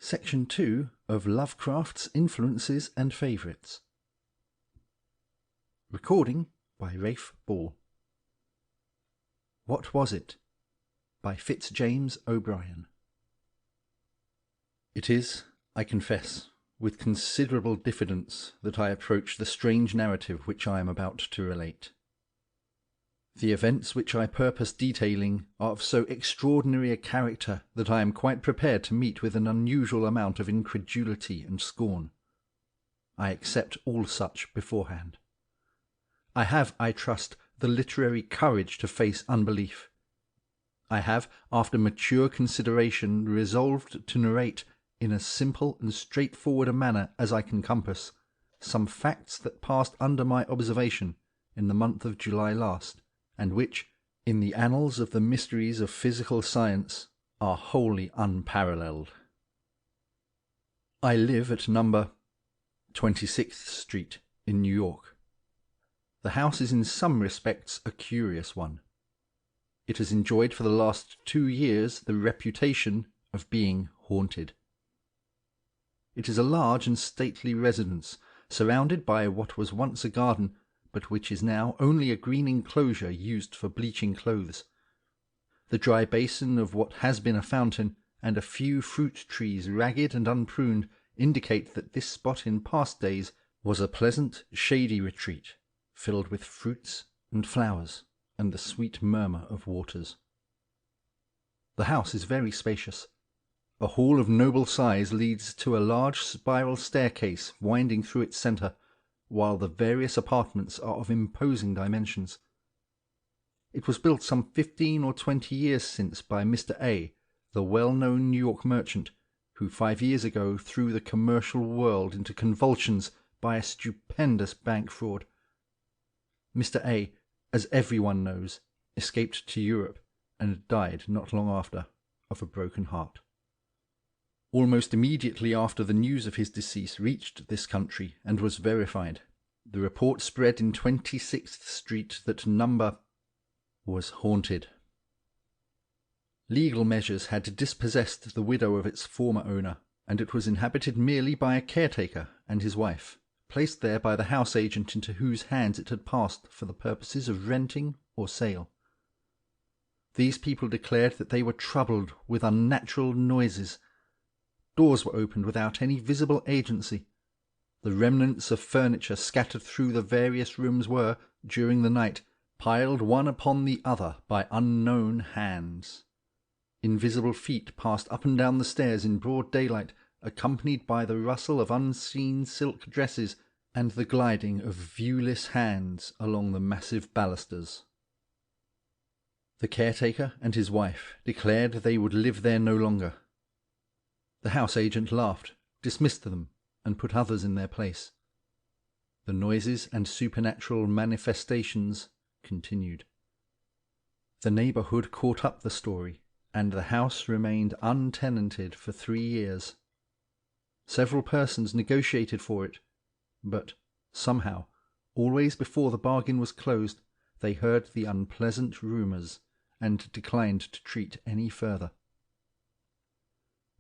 Section 2 of Lovecraft's Influences and Favourites. Recording by Rafe Ball. What Was It? By Fitz-James O'Brien. It is, I confess, with considerable diffidence that I approach the strange narrative which I am about to relate. The events which I purpose detailing are of so extraordinary a character that I am quite prepared to meet with an unusual amount of incredulity and scorn. I accept all such beforehand. I have, I trust, the literary courage to face unbelief. I have, after mature consideration, resolved to narrate, in as simple and straightforward a manner as I can compass, some facts that passed under my observation in the month of July last, and which, in the annals of the mysteries of physical science, are wholly unparalleled. I live at number 26th Street in New York. The house is in some respects a curious one. It has enjoyed for the last 2 years the reputation of being haunted. It is a large and stately residence, surrounded by what was once a garden, but which is now only a green enclosure used for bleaching clothes. The dry basin of what has been a fountain, and a few fruit trees ragged and unpruned, indicate that this spot in past days was a pleasant, shady retreat, filled with fruits and flowers, and the sweet murmur of waters. The house is very spacious. A hall of noble size leads to a large spiral staircase winding through its centre, while the various apartments are of imposing dimensions. It was built some 15 or 20 years since by Mr. A., the well-known New York merchant, who 5 years ago threw the commercial world into convulsions by a stupendous bank fraud. Mr. A., as everyone knows, escaped to Europe and died not long after of a broken heart. Almost immediately after the news of his decease reached this country and was verified, the report spread in 26th Street that number was haunted. Legal measures had dispossessed the widow of its former owner, and it was inhabited merely by a caretaker and his wife, placed there by the house agent into whose hands it had passed for the purposes of renting or sale. These people declared that they were troubled with unnatural noises. Doors were opened without any visible agency. The remnants of furniture scattered through the various rooms were, during the night, piled one upon the other by unknown hands. Invisible feet passed up and down the stairs in broad daylight, accompanied by the rustle of unseen silk dresses and the gliding of viewless hands along the massive balusters. The caretaker and his wife declared they would live there no longer. The house agent laughed, dismissed them, and put others in their place. The noises and supernatural manifestations continued. The neighbourhood caught up the story, and the house remained untenanted for 3 years. Several persons negotiated for it, but, somehow, always before the bargain was closed, they heard the unpleasant rumours, and declined to treat any further.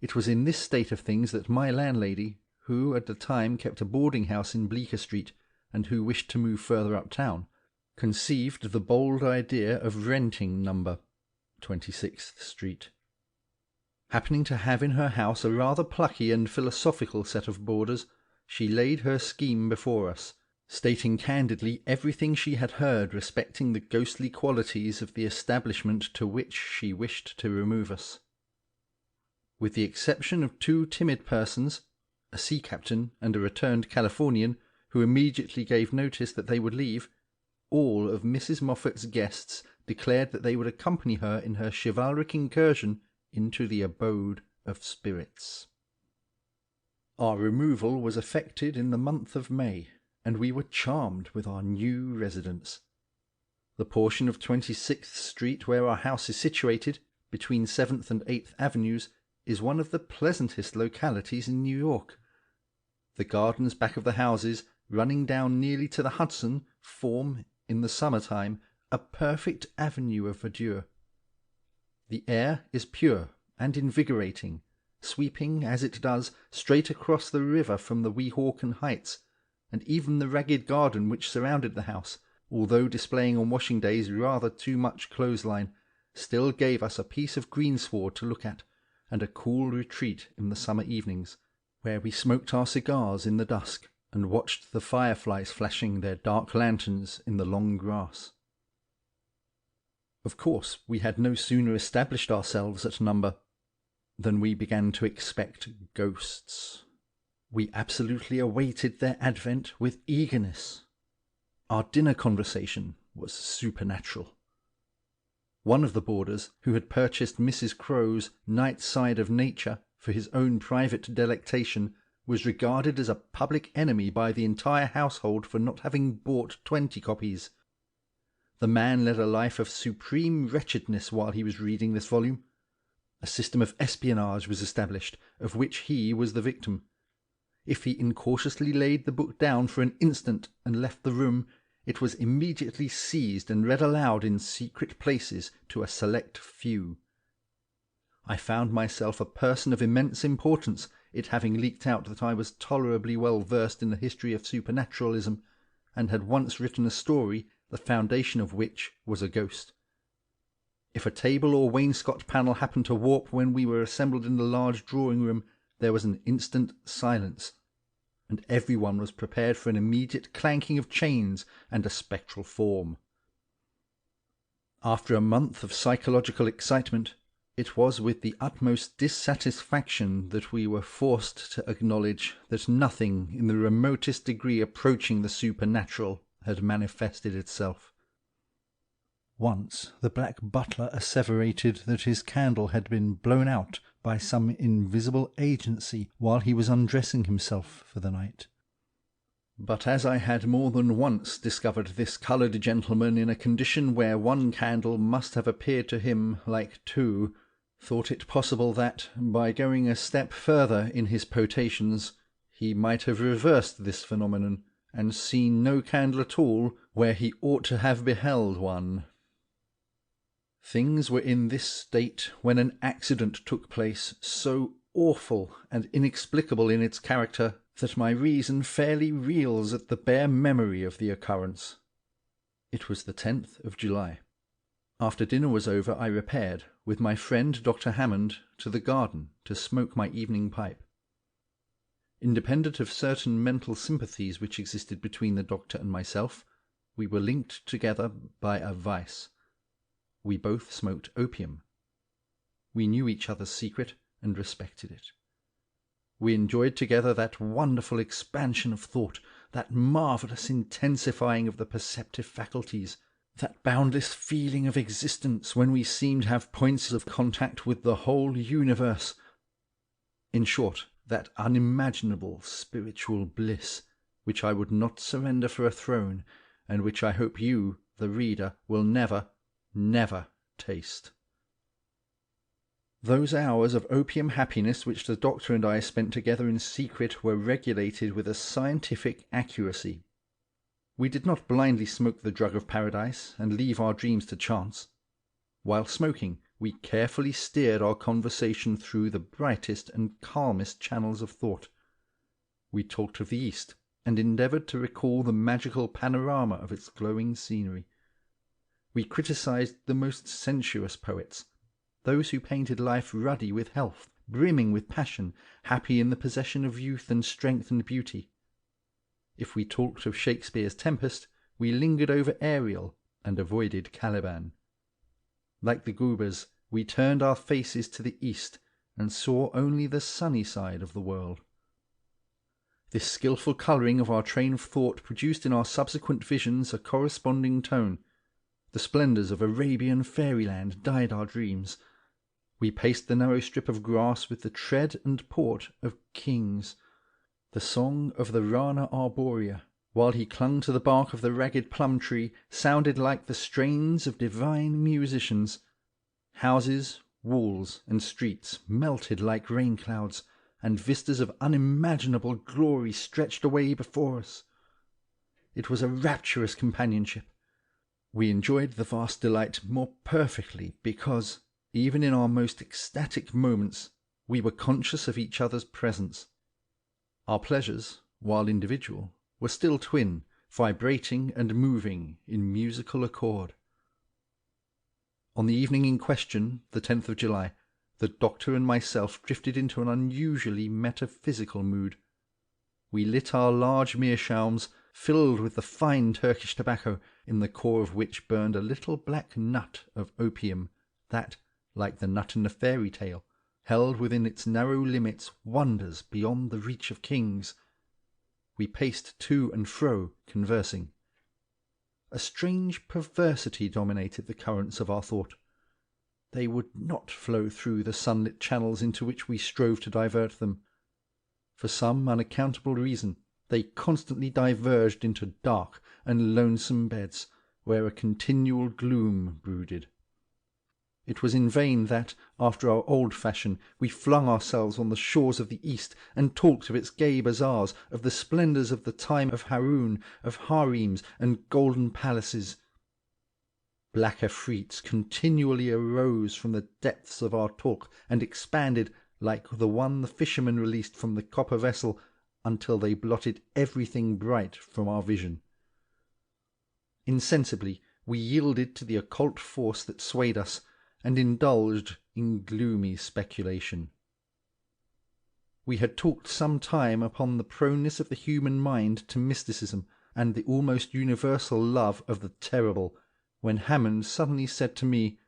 It was in this state of things that my landlady, who at the time kept a boarding-house in Bleecker Street, and who wished to move further uptown, conceived the bold idea of renting number 26th Street. Happening to have in her house a rather plucky and philosophical set of boarders, she laid her scheme before us, stating candidly everything she had heard respecting the ghostly qualities of the establishment to which she wished to remove us. With the exception of 2 timid persons, a sea captain and a returned Californian, who immediately gave notice that they would leave, all of Mrs. Moffat's guests declared that they would accompany her in her chivalric incursion into the abode of spirits. Our removal was effected in the month of May, and we were charmed with our new residence. The portion of 26th Street where our house is situated, between 7th and 8th Avenues, is one of the pleasantest localities in New York. The gardens back of the houses, running down nearly to the Hudson, form, in the summer-time, a perfect avenue of verdure. The air is pure and invigorating, sweeping, as it does, straight across the river from the Weehawken Heights, and even the ragged garden which surrounded the house, although displaying on washing days rather too much clothesline, still gave us a piece of greensward to look at, and a cool retreat in the summer evenings, where we smoked our cigars in the dusk and watched the fireflies flashing their dark lanterns in the long grass. Of course, we had no sooner established ourselves at number than we began to expect ghosts. We absolutely awaited their advent with eagerness. Our dinner conversation was supernatural. One of the boarders, who had purchased Mrs. Crow's Night Side of Nature for his own private delectation, was regarded as a public enemy by the entire household for not having bought 20 copies. The man led a life of supreme wretchedness while he was reading this volume. A system of espionage was established, of which he was the victim. If he incautiously laid the book down for an instant and left the room, it was immediately seized and read aloud in secret places to a select few. I found myself a person of immense importance, it having leaked out that I was tolerably well versed in the history of supernaturalism, and had once written a story, the foundation of which was a ghost. If a table or wainscot panel happened to warp when we were assembled in the large drawing-room, there was an instant silence, and everyone was prepared for an immediate clanking of chains and a spectral form. After a month of psychological excitement, it was with the utmost dissatisfaction that we were forced to acknowledge that nothing in the remotest degree approaching the supernatural had manifested itself. Once the black butler asseverated that his candle had been blown out by some invisible agency while he was undressing himself for the night. But as I had more than once discovered this coloured gentleman in a condition where one candle must have appeared to him like two, thought it possible that, by going a step further in his potations, he might have reversed this phenomenon, and seen no candle at all where he ought to have beheld one. Things were in this state when an accident took place, so awful and inexplicable in its character that my reason fairly reels at the bare memory of the occurrence. It was the 10th of July. After dinner was over, I repaired, with my friend Dr. Hammond, to the garden to smoke my evening pipe. Independent of certain mental sympathies which existed between the doctor and myself, we were linked together by a vice. We both smoked opium. We knew each other's secret and respected it. We enjoyed together that wonderful expansion of thought, that marvellous intensifying of the perceptive faculties, that boundless feeling of existence when we seemed to have points of contact with the whole universe. In short, that unimaginable spiritual bliss, which I would not surrender for a throne, and which I hope you, the reader, will never taste. Those hours of opium happiness which the doctor and I spent together in secret were regulated with a scientific accuracy. We did not blindly smoke the drug of paradise and leave our dreams to chance. While smoking, we carefully steered our conversation through the brightest and calmest channels of thought. We talked of the East, and endeavoured to recall the magical panorama of its glowing scenery. We criticised the most sensuous poets, those who painted life ruddy with health, brimming with passion, happy in the possession of youth and strength and beauty. If we talked of Shakespeare's Tempest, we lingered over Ariel and avoided Caliban. Like the Gubers, we turned our faces to the east and saw only the sunny side of the world. This skilful colouring of our train of thought produced in our subsequent visions a corresponding tone. The splendours of Arabian fairyland dyed our dreams. We paced the narrow strip of grass with the tread and port of kings. The song of the Rana Arborea, while he clung to the bark of the ragged plum tree, sounded like the strains of divine musicians. Houses, walls, and streets melted like rain clouds, and vistas of unimaginable glory stretched away before us. It was a rapturous companionship. We enjoyed the vast delight more perfectly because, even in our most ecstatic moments, We were conscious of each other's presence. Our pleasures, while individual, were still twin, vibrating and moving in musical accord. On the evening in question, the 10th of July, the doctor and myself drifted into an unusually metaphysical mood. We lit our large meerschaums, filled with the fine Turkish tobacco, in the core of which burned a little black nut of opium that, like the nut in the fairy tale, held within its narrow limits wonders beyond the reach of kings. We paced to and fro, conversing. A strange perversity dominated the currents of our thought. They would not flow through the sunlit channels into which we strove to divert them. For some unaccountable reason, they constantly diverged into dark and lonesome beds, where a continual gloom brooded. It was in vain that, after our old fashion, we flung ourselves on the shores of the East and talked of its gay bazaars, of the splendours of the time of Haroun, of harems and golden palaces. Black afrits continually arose from the depths of our talk and expanded, like the one the fisherman released from the copper vessel, until they blotted everything bright from our vision. Insensibly we yielded to the occult force that swayed us, and indulged in gloomy speculation. We had talked some time upon the proneness of the human mind to mysticism, and the almost universal love of the terrible, when Hammond suddenly said to me,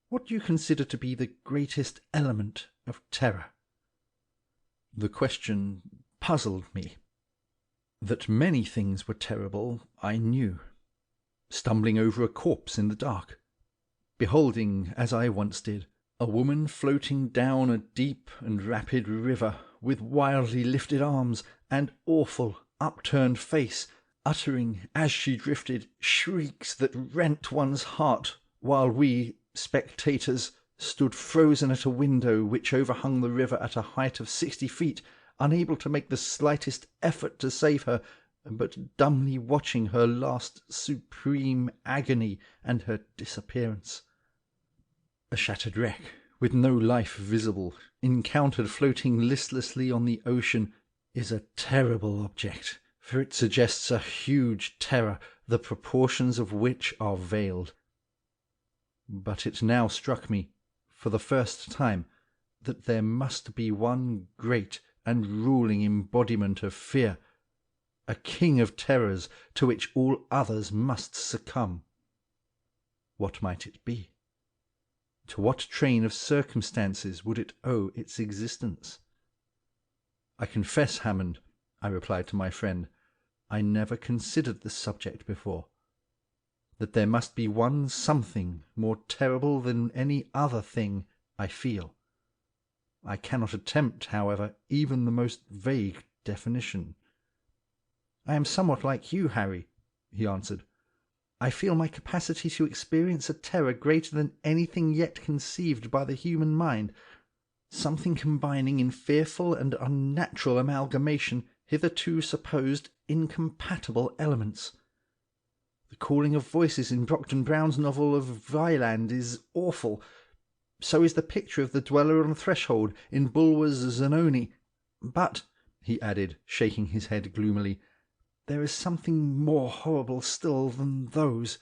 "What do you consider to be the greatest element of terror?" The question puzzled me. That many things were terrible I knew. Stumbling over a corpse in the dark, beholding, as I once did, a woman floating down a deep and rapid river with wildly lifted arms and awful upturned face, uttering, as she drifted, shrieks that rent one's heart, while we, spectators, stood frozen at a window which overhung the river at a height of 60 feet, unable to make the slightest effort to save her, but dumbly watching her last supreme agony and her disappearance. A shattered wreck, with no life visible, encountered floating listlessly on the ocean, is a terrible object, for it suggests a huge terror, the proportions of which are veiled. But it now struck me, for the first time, that there must be one great and ruling embodiment of fear, a king of terrors to which all others must succumb. What might it be? To what train of circumstances would it owe its existence? "I confess, Hammond," I replied to my friend, "I never considered the subject before. That there must be one something more terrible than any other thing I feel. I cannot attempt, however, even the most vague definition." "I am somewhat like you, Harry," he answered. "I feel my capacity to experience a terror greater than anything yet conceived by the human mind, something combining in fearful and unnatural amalgamation hitherto supposed incompatible elements. The calling of voices in Brockden Brown's novel of Wieland is awful. So is the picture of the dweller on the threshold in Bulwer's Zanoni. But," he added, shaking his head gloomily, "there is something more horrible still than those."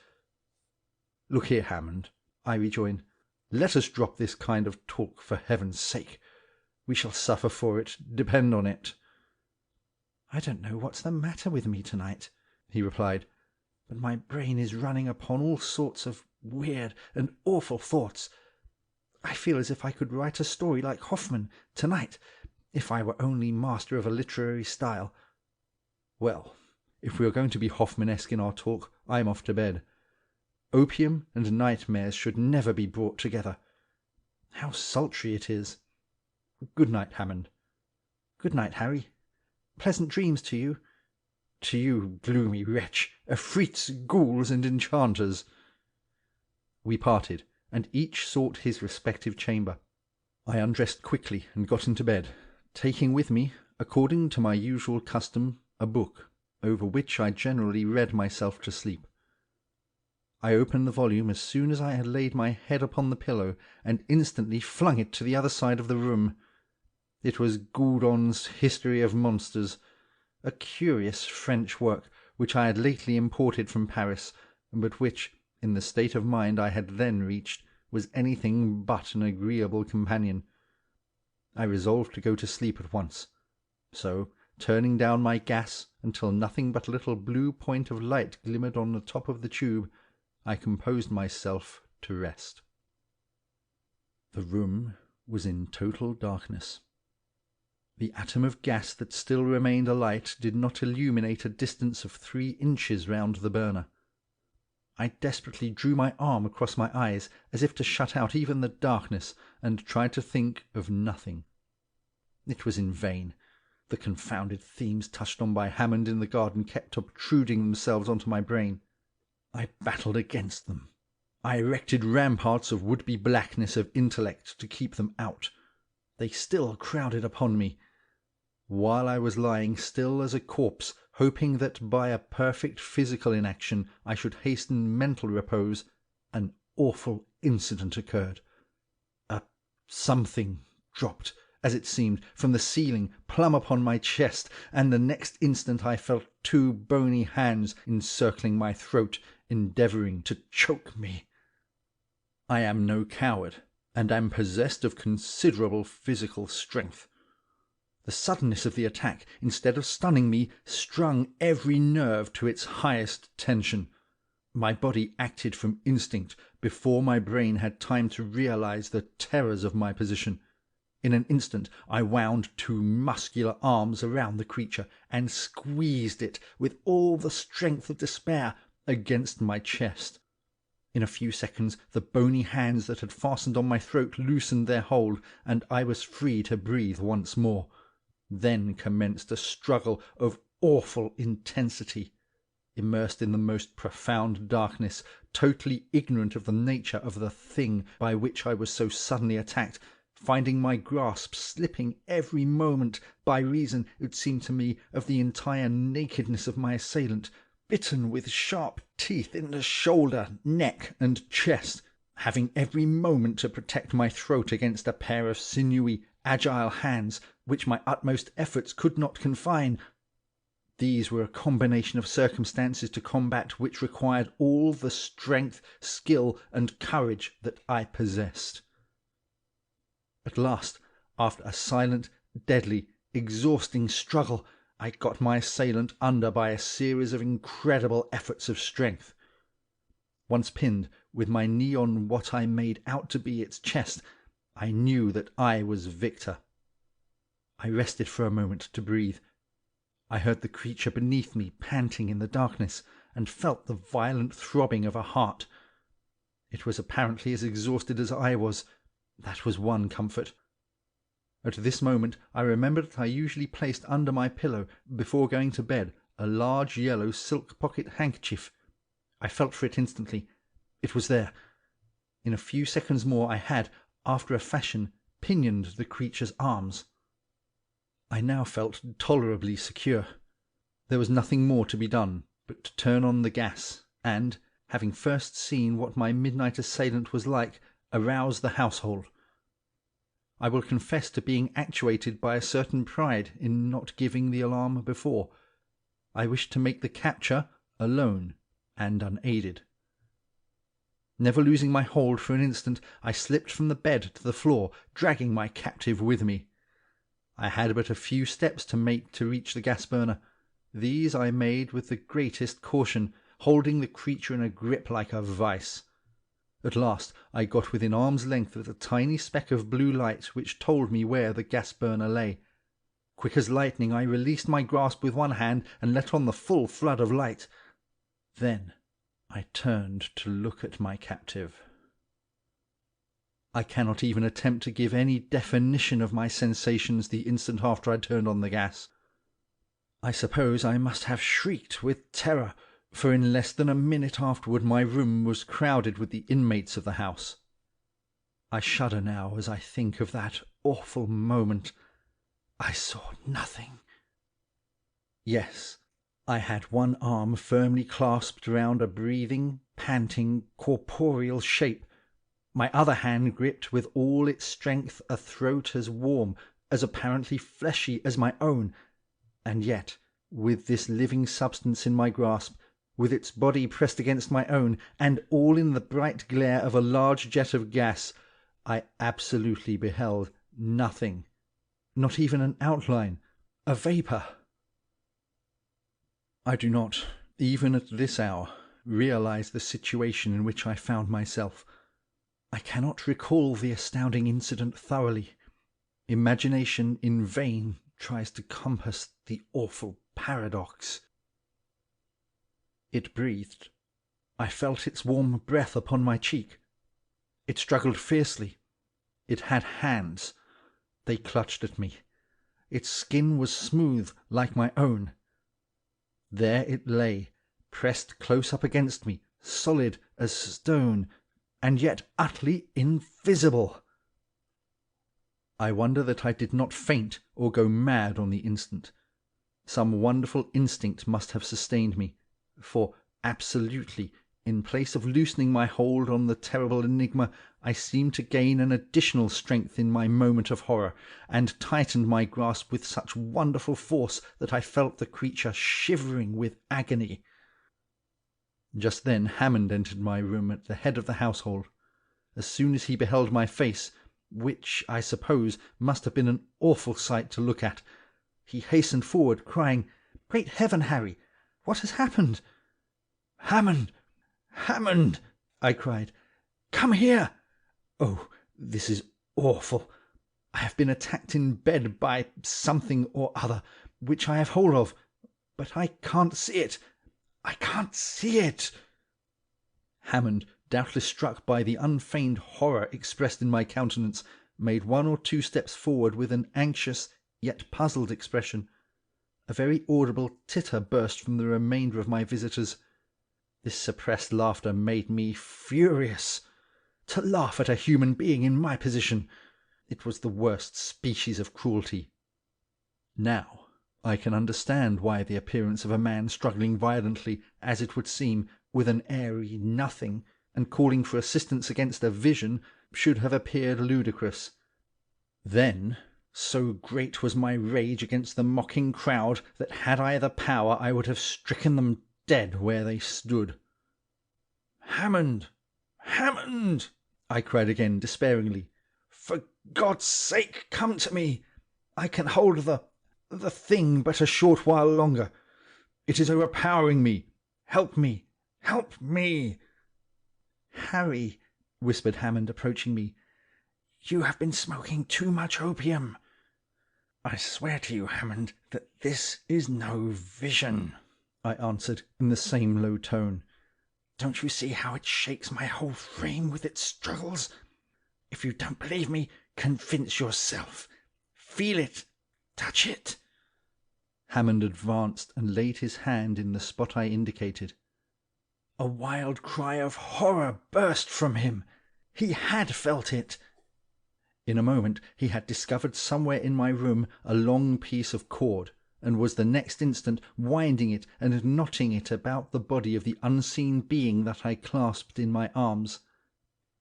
"Look here, Hammond," I rejoined, "let us drop this kind of talk for heaven's sake. We shall suffer for it, depend on it." "I don't know what's the matter with me tonight," he replied, "but my brain is running upon all sorts of weird and awful thoughts. I feel as if I could write a story like Hoffmann tonight, if I were only master of a literary style. Well, if we are going to be Hoffmannesque in our talk, I am off to bed. Opium and nightmares should never be brought together. How sultry it is. Good night, Hammond." "Good night, Harry. Pleasant dreams to you." "To you, gloomy wretch, afrits, ghouls, and enchanters." We parted, and each sought his respective chamber. I undressed quickly and got into bed, taking with me, according to my usual custom, a book, over which I generally read myself to sleep. I opened the volume as soon as I had laid my head upon the pillow, and instantly flung it to the other side of the room. It was Goudon's History of Monsters, a curious French work which I had lately imported from Paris, but which, in the state of mind I had then reached, was anything but an agreeable companion. I resolved to go to sleep at once. So, turning down my gas until nothing but a little blue point of light glimmered on the top of the tube, I composed myself to rest. The room was in total darkness. The atom of gas that still remained alight did not illuminate a distance of 3 inches round the burner. I desperately drew my arm across my eyes, as if to shut out even the darkness, and tried to think of nothing. It was in vain. The confounded themes touched on by Hammond in the garden kept obtruding themselves onto my brain. I battled against them. I erected ramparts of would-be blackness of intellect to keep them out. They still crowded upon me. While I was lying still as a corpse, hoping that by a perfect physical inaction I should hasten mental repose, an awful incident occurred. A something dropped, as it seemed, from the ceiling plumb upon my chest, and the next instant I felt 2 bony hands encircling my throat, endeavouring to choke me. I am no coward, and am possessed of considerable physical strength. The suddenness of the attack, instead of stunning me, strung every nerve to its highest tension. My body acted from instinct before my brain had time to realize the terrors of my position. In an instant I wound 2 muscular arms around the creature and squeezed it with all the strength of despair against my chest. In a few seconds the bony hands that had fastened on my throat loosened their hold, and I was free to breathe once more. Then commenced a struggle of awful intensity. Immersed in the most profound darkness, totally ignorant of the nature of the thing by which I was so suddenly attacked, finding my grasp slipping every moment by reason, it seemed to me, of the entire nakedness of my assailant, bitten with sharp teeth in the shoulder, neck, and chest, having every moment to protect my throat against a pair of sinewy, agile hands, which my utmost efforts could not confine. These were a combination of circumstances to combat which required all the strength, skill, and courage that I possessed. At last, after a silent, deadly, exhausting struggle, I got my assailant under by a series of incredible efforts of strength. Once pinned, with my knee on what I made out to be its chest, I knew that I was victor. I rested for a moment to breathe. I heard the creature beneath me panting in the darkness, and felt the violent throbbing of a heart. It was apparently as exhausted as I was. That was one comfort. At this moment I remembered that I usually placed under my pillow, before going to bed, a large yellow silk pocket handkerchief. I felt for it instantly. It was there. In a few seconds more I had, after a fashion, pinioned the creature's arms. I now felt tolerably secure. There was nothing more to be done but to turn on the gas, and, having first seen what my midnight assailant was like, arouse the household. I will confess to being actuated by a certain pride in not giving the alarm before. I wished to make the capture alone and unaided. Never losing my hold for an instant, I slipped from the bed to the floor, dragging my captive with me. I had but a few steps to make to reach the gas-burner. These I made with the greatest caution, holding the creature in a grip like a vice. At last I got within arm's length of the tiny speck of blue light which told me where the gas-burner lay. Quick as lightning I released my grasp with one hand and let on the full flood of light. Then I turned to look at my captive. I cannot even attempt to give any definition of my sensations the instant after I turned on the gas. I suppose I must have shrieked with terror, for in less than a minute afterward my room was crowded with the inmates of the house. I shudder now as I think of that awful moment. I saw nothing. Yes, I had one arm firmly clasped round a breathing, panting, corporeal shape, my other hand gripped with all its strength a throat as warm, as apparently fleshy as my own, and yet, with this living substance in my grasp, with its body pressed against my own, and all in the bright glare of a large jet of gas, I absolutely beheld nothing, not even an outline, a vapour. I do not, even at this hour, realize the situation in which I found myself. I cannot recall the astounding incident thoroughly. Imagination in vain tries to compass the awful paradox. It breathed. I felt its warm breath upon my cheek. It struggled fiercely. It had hands. They clutched at me. Its skin was smooth like my own. There it lay, pressed close up against me, solid as stone, and yet utterly invisible. I wonder that I did not faint or go mad on the instant. Some wonderful instinct must have sustained me, for absolutely, in place of loosening my hold on the terrible enigma, I seemed to gain an additional strength in my moment of horror, and tightened my grasp with such wonderful force that I felt the creature shivering with agony. Just then Hammond entered my room at the head of the household. As soon as he beheld my face, which, I suppose, must have been an awful sight to look at, he hastened forward, crying, "Great heaven, Harry! What has happened?" "Hammond! Hammond!" I cried. "Come here! Oh, this is awful! I have been attacked in bed by something or other, which I have hold of, but I can't see it. I can't see it." Hammond, doubtless struck by the unfeigned horror expressed in my countenance, made 1 or 2 steps forward with an anxious yet puzzled expression. A very audible titter burst from the remainder of my visitors. This suppressed laughter made me furious. To laugh at a human being in my position! It was the worst species of cruelty. Now I can understand why the appearance of a man struggling violently, as it would seem, with an airy nothing, and calling for assistance against a vision, should have appeared ludicrous. Then, so great was my rage against the mocking crowd that had I the power I would have stricken them dead where they stood. "Hammond! Hammond!" I cried again despairingly. "For God's sake, come to me! I can hold the thing but a short while longer. It is overpowering me. Help me! Help me!" "Harry," whispered Hammond, approaching me, "you have been smoking too much opium." "I swear to you, Hammond, that this is no vision," I answered in the same low tone. "Don't you see how it shakes my whole frame with its struggles? If you don't believe me, convince yourself. Feel it. Touch it." Hammond advanced and laid his hand in the spot I indicated. A wild cry of horror burst from him. He had felt it. In a moment he had discovered somewhere in my room a long piece of cord, and was the next instant winding it and knotting it about the body of the unseen being that I clasped in my arms.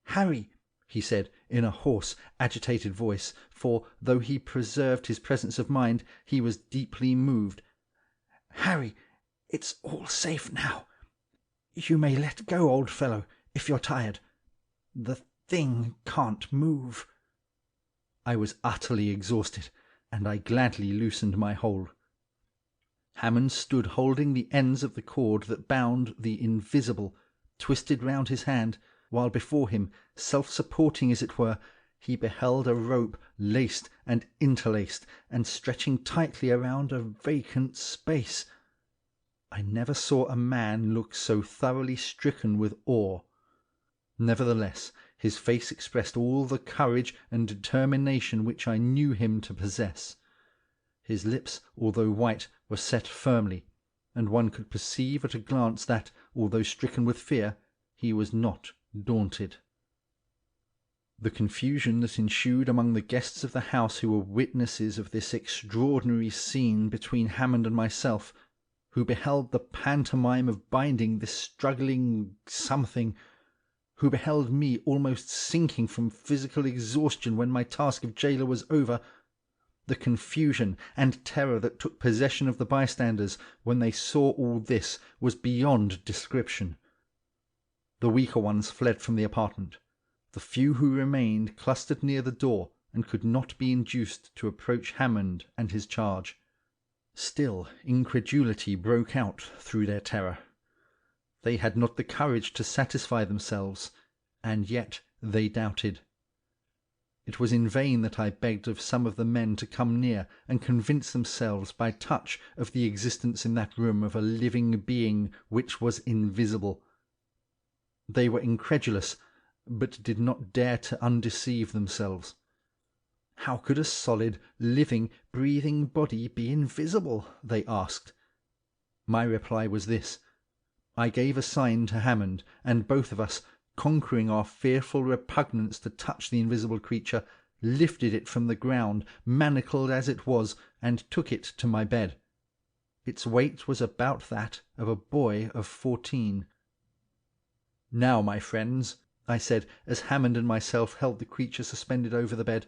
"Harry," he said, in a hoarse, agitated voice, for, though he preserved his presence of mind, he was deeply moved, "Harry, it's all safe now. You may let go, old fellow, if you're tired. The thing can't move." I was utterly exhausted, and I gladly loosened my hold. Hammond stood holding the ends of the cord that bound the invisible, twisted round his hand, while before him, self-supporting as it were, he beheld a rope laced and interlaced, and stretching tightly around a vacant space. I never saw a man look so thoroughly stricken with awe. Nevertheless, his face expressed all the courage and determination which I knew him to possess. His lips, although white, were set firmly, and one could perceive at a glance that, although stricken with fear, he was not daunted. The confusion that ensued among the guests of the house who were witnesses of this extraordinary scene between Hammond and myself, who beheld the pantomime of binding this struggling something, who beheld me almost sinking from physical exhaustion when my task of jailer was over, The confusion and terror that took possession of the bystanders when they saw all this was beyond description. The weaker ones fled from the apartment. The few who remained clustered near the door and could not be induced to approach Hammond and his charge. Still, incredulity broke out through their terror. They had not the courage to satisfy themselves, and yet they doubted. It was in vain that I begged of some of the men to come near and convince themselves by touch of the existence in that room of a living being which was invisible. They were incredulous, but did not dare to undeceive themselves. How could a solid, living, breathing body be invisible? They asked. My reply was this. I gave a sign to Hammond, and both of us, conquering our fearful repugnance to touch the invisible creature, lifted it from the ground, manacled as it was, and took it to my bed. Its weight was about that of a boy of 14. "Now, my friends," I said, as Hammond and myself held the creature suspended over the bed,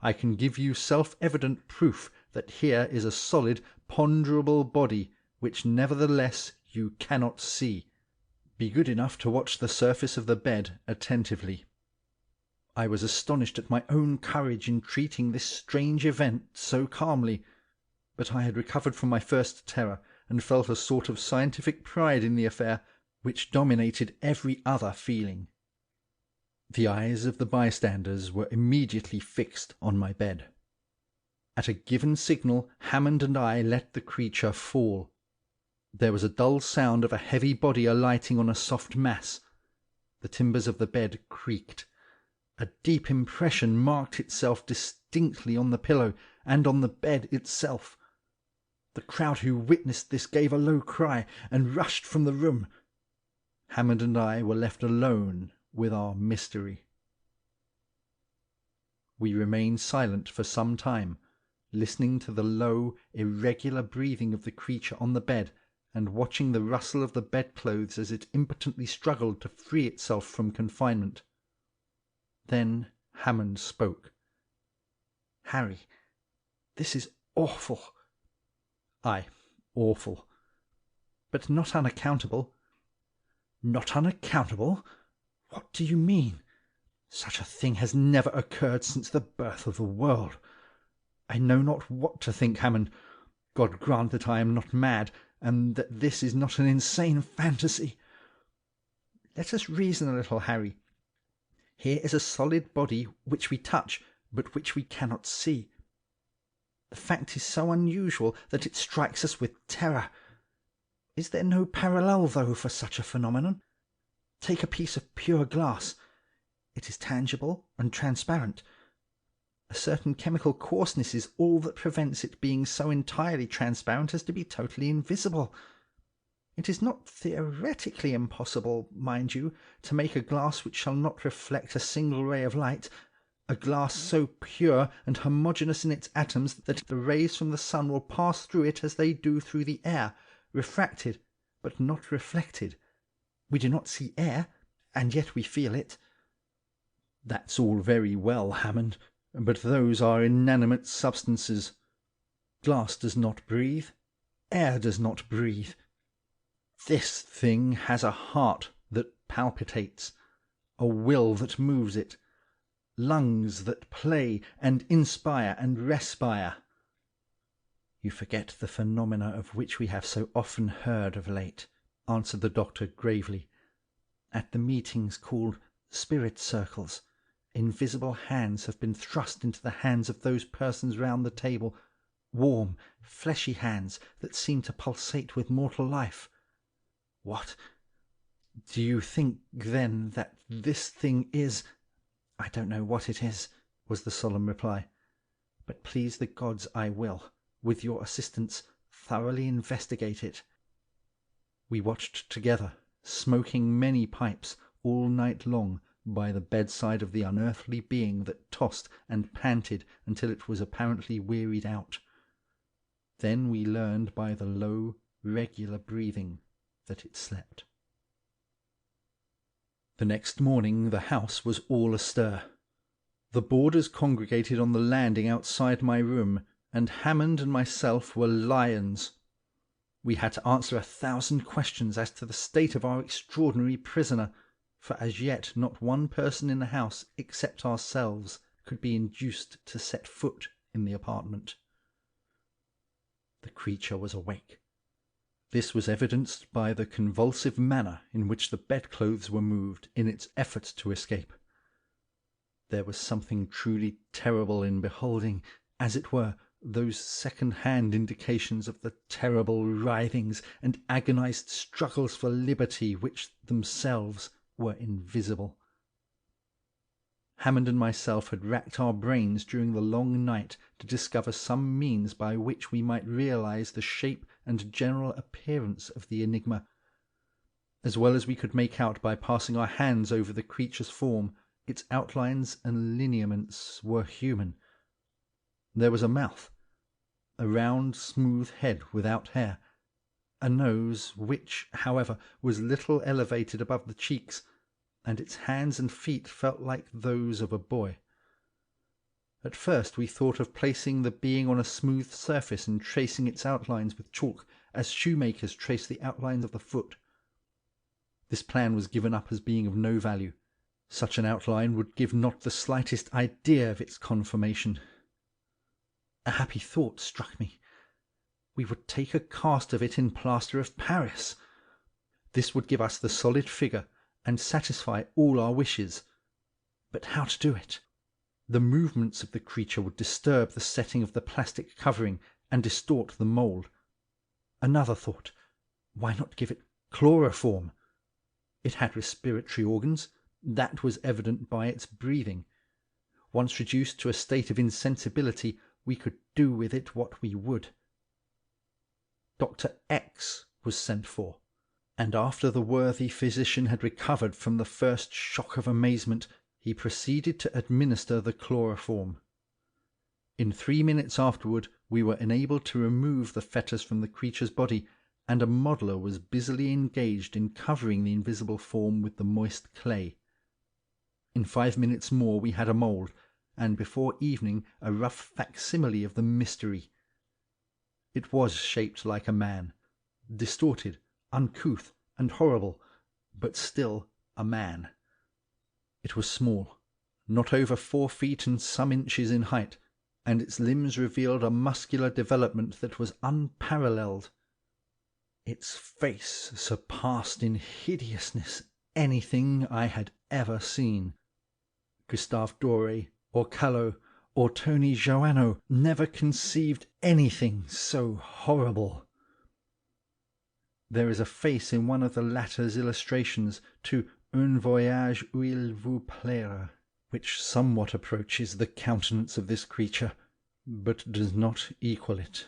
"I can give you self-evident proof that here is a solid, ponderable body, which nevertheless you cannot see. Be good enough to watch the surface of the bed attentively." I was astonished at my own courage in treating this strange event so calmly, but I had recovered from my first terror, and felt a sort of scientific pride in the affair, which dominated every other feeling. The eyes of the bystanders were immediately fixed on my bed. At a given signal, Hammond and I let the creature fall. There was a dull sound of a heavy body alighting on a soft mass. The timbers of the bed creaked. A deep impression marked itself distinctly on the pillow and on the bed itself. The crowd who witnessed this gave a low cry and rushed from the room. Hammond and I were left alone with our mystery. We remained silent for some time, listening to the low, irregular breathing of the creature on the bed, and watching the rustle of the bedclothes as it impotently struggled to free itself from confinement. Then Hammond spoke. "Harry, this is awful." "Aye, awful." "But not unaccountable." "Not unaccountable? What do you mean? Such a thing has never occurred since the birth of the world. I know not what to think, Hammond. God grant that I am not mad, and that this is not an insane fantasy. Let us reason a little, Harry. Here is a solid body which we touch, but which we cannot see. The fact is so unusual that it strikes us with terror. Is there no parallel, though, for such a phenomenon? Take a piece of pure glass. It is tangible and transparent. A certain chemical coarseness is all that prevents it being so entirely transparent as to be totally invisible. It is not theoretically impossible, mind you, to make a glass which shall not reflect a single ray of light, a glass so pure and homogeneous in its atoms that the rays from the sun will pass through it as they do through the air, refracted, but not reflected. We do not see air, and yet we feel it." "That's all very well, Hammond, but those are inanimate substances. Glass does not breathe. Air does not breathe. This thing has a heart that palpitates, a will that moves it, lungs that play and inspire and respire." "You forget the phenomena of which we have so often heard of late," answered the doctor gravely. "At the meetings called spirit circles, invisible hands have been thrust into the hands of those persons round the table, warm, fleshy hands that seem to pulsate with mortal life." "What? Do you think, then, that this thing is—" "I don't know what it is," was the solemn reply, "but please the gods I will, with your assistance, thoroughly investigate it." We watched together, smoking many pipes, all night long, by the bedside of the unearthly being that tossed and panted until it was apparently wearied out. Then we learned by the low, regular breathing that it slept. The next morning the house was all astir. The boarders congregated on the landing outside my room, and Hammond and myself were lions. We had to answer 1,000 questions as to the state of our extraordinary prisoner, for as yet not one person in the house except ourselves could be induced to set foot in the apartment. The creature was awake. This was evidenced by the convulsive manner in which the bedclothes were moved in its effort to escape. There was something truly terrible in beholding, as it were, those second-hand indications of the terrible writhings and agonized struggles for liberty which themselves were invisible. Hammond and myself had racked our brains during the long night to discover some means by which we might realize the shape and general appearance of the enigma. As well as we could make out by passing our hands over the creature's form, its outlines and lineaments were human. There was a mouth, a round, smooth head without hair, a nose which, however, was little elevated above the cheeks, and its hands and feet felt like those of a boy. At first we thought of placing the being on a smooth surface and tracing its outlines with chalk, as shoemakers trace the outlines of the foot. This plan was given up as being of no value. Such an outline would give not the slightest idea of its conformation. A happy thought struck me. We would take a cast of it in plaster of Paris. This would give us the solid figure and satisfy all our wishes. But how to do it? The movements of the creature would disturb the setting of the plastic covering and distort the mould. Another thought. Why not give it chloroform? It had respiratory organs. That was evident by its breathing. Once reduced to a state of insensibility, we could do with it what we would. Dr. X was sent for, and after the worthy physician had recovered from the first shock of amazement, he proceeded to administer the chloroform. In 3 minutes afterward we were enabled to remove the fetters from the creature's body, and a modeller was busily engaged in covering the invisible form with the moist clay. In 5 minutes more we had a mould, and before evening a rough facsimile of the mystery. It was shaped like a man, distorted, uncouth, and horrible, but still a man. It was small, not over 4 feet and some inches in height, and its limbs revealed a muscular development that was unparalleled. Its face surpassed in hideousness anything I had ever seen. Gustave Doré, or Callot, or Tony Joannou never conceived anything so horrible. There is a face in one of the latter's illustrations to Un voyage où il vous plaira, which somewhat approaches the countenance of this creature, but does not equal it.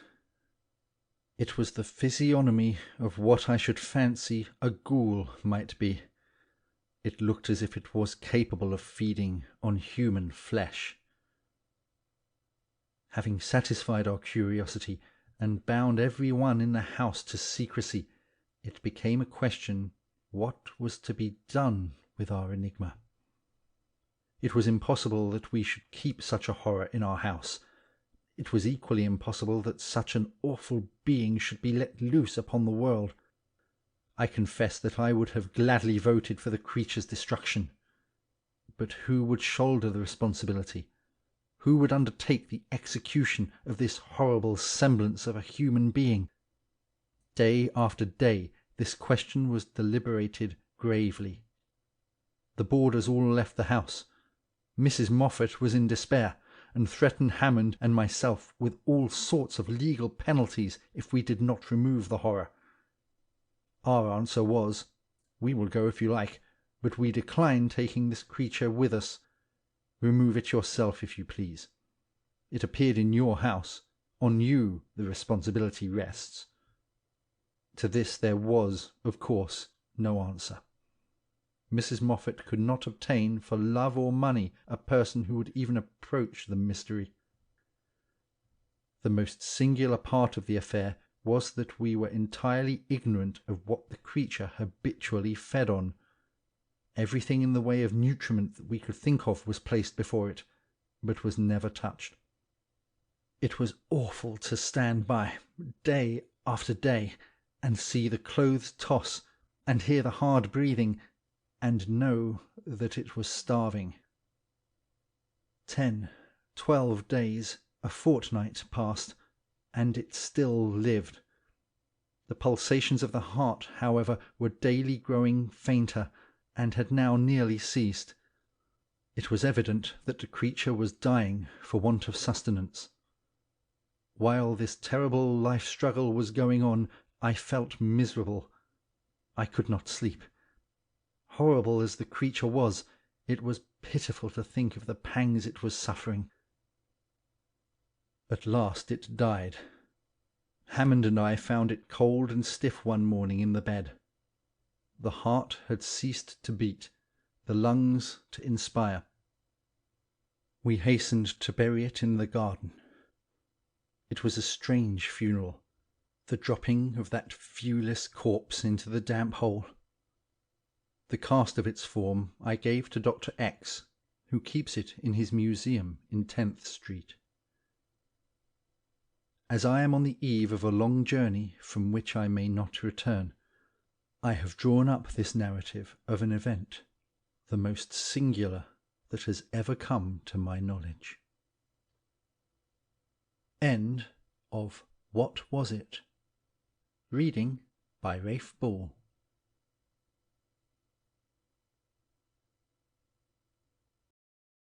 It was the physiognomy of what I should fancy a ghoul might be. It looked as if it was capable of feeding on human flesh. Having satisfied our curiosity and bound every one in the house to secrecy, it became a question what was to be done with our enigma. It was impossible that we should keep such a horror in our house. It was equally impossible that such an awful being should be let loose upon the world. I confess that I would have gladly voted for the creature's destruction. But who would shoulder the responsibility? Who would undertake the execution of this horrible semblance of a human being? Day after day this question was deliberated gravely. The boarders all left the house. Mrs. Moffat was in despair, and threatened Hammond and myself with all sorts of legal penalties if we did not remove the horror. Our answer was, "We will go if you like, but we decline taking this creature with us. Remove it yourself if you please. It appeared in your house. On you the responsibility rests." To this there was, of course, no answer. Mrs. Moffat could not obtain for love or money a person who would even approach the mystery. The most singular part of the affair was that we were entirely ignorant of what the creature habitually fed on. Everything in the way of nutriment that we could think of was placed before it, but was never touched. It was awful to stand by, day after day, and see the clothes toss, and hear the hard breathing, and know that it was starving. 10, 12 days, a fortnight passed, and it still lived. The pulsations of the heart, however, were daily growing fainter, and had now nearly ceased. It was evident that the creature was dying for want of sustenance. While this terrible life struggle was going on, I felt miserable. I could not sleep. Horrible as the creature was, it was pitiful to think of the pangs it was suffering. At last it died. Hammond and I found it cold and stiff one morning in the bed. The heart had ceased to beat, the lungs to inspire. We hastened to bury it in the garden. It was a strange funeral, the dropping of that viewless corpse into the damp hole. The cast of its form I gave to Dr. X, who keeps it in his museum in 10th Street. As I am on the eve of a long journey from which I may not return, I have drawn up this narrative of an event, the most singular that has ever come to my knowledge. End of What Was It? Reading by Rafe Ball.